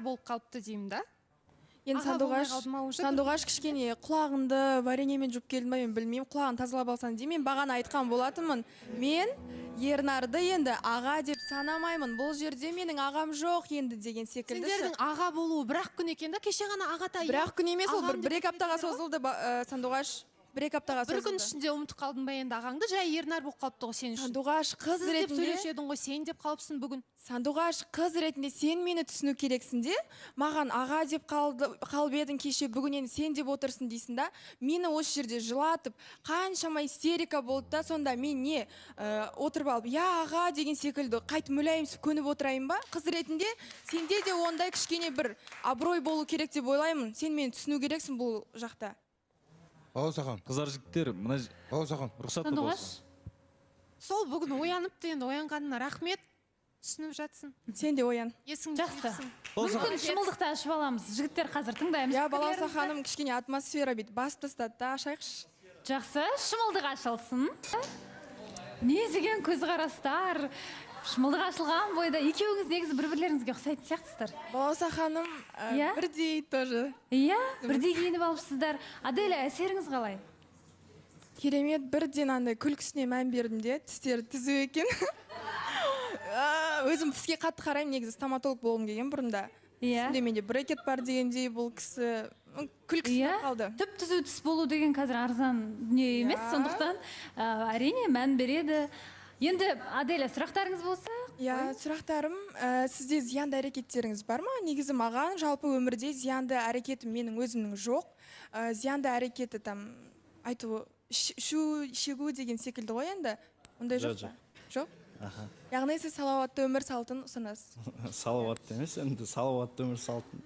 болып қалыпты деймін да. Енді сандуғаш кішкене құлағыңды вареньемен жуып келдің ба, мен білмеймін, құлағын тазалап алсан деймін. Мен бағана айтқан болатынмын. Мен Ернарды енді аға деп санамаймын. Бұл жерде менің ағам жоқ енді деген секілді. Сендердің аға болуы бір-ақ күн екен да, кеше ғана ағатай. Бір-ақ күн емес, ол бір-екі аптаға созылды сандуғаш. Бір-екі аптаға созылды. Бір күн ішінде ұмытып қалдың ба енді ағаңды, жай Ернар болып қалыпты ғой сен үшін. Сандуғаш қыз ретінде. Сіз деп сөйлеседің ғой, сен деп қалыпсың бүгін. Сандуғаш қыз ретінде сен мені түсіну керексің де, маған аға деп қалып едің кеше, бүгін енді сен деп отырсың дейсің да. Мені осы жерде жылатып, қаншама истерика болды да, сонда мен не отырып алып, я аға деген секілді қайтып мүләйімсіп көніп отырайын ба? Қыз ретінде сенде де ондай кішкене бір абырой болу керек деп ойлаймын. Сен мені түсіну керексің бұл жақта. Саған. Қыздар жігіттер, мына Саған. рұқсат болсын. Сол бүгін ояныпты енді, оянғанына рахмет. Түсініп жатсың. Сен де оян. Есің жақсы. Мүмкін шымылдықты ашып аламыз. Жігіттер қазір тыңдаймыз. Я балауса ханым кішкене атмосфера бит бас тастады да, ашайықшы. Жақсы, шымылдық ашылсын. Не деген көзқарастар. Шымылдық ашылған бойда екеуіңіз негізі бір-бірлеріңізге ұқсайтын сияқтысыздар. Балауса ханым бірдей тоже. Иә, бірдей киініп алыпсыздар. Аделя, әсеріңіз қалай? Керемет, бірден андай күлкісіне мән бердім де, тістері түзу екен. Өзім тіске қатты қараймын, негізі стоматолог болғым келген бұрында. Түсінде менде брекет бар дегендей, бұл кісі күлкісіне қалды. Түп-түзу тіс болу деген қазір арзан дүние емес, сондықтан әрине мән береді. Енді Аделя, сұрақтарыңыз болса? Сұрақтарым, сізде зиянды әрекеттеріңіз бар ма? Негізі маған жалпы өмірде зиянды әрекетім менің өзімнің жоқ. Зиянды әрекеті там айту шегу деген секілді ғой енді. Ондай жоқ па? Жоқ? Яғни сіз салауатты өмір салтын ұсынасыз. Салауатты емес, енді салауатты өмір салтын.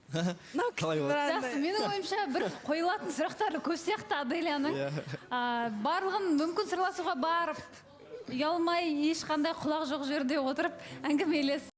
Жақсы, менің ойымша бір қойылатын сұрақтары көп сияқты Аделяның. Барлығын мүмкін сырласуға барып, ұялмай ешқандай құлақ жоқ жерде отырып әңгімелес.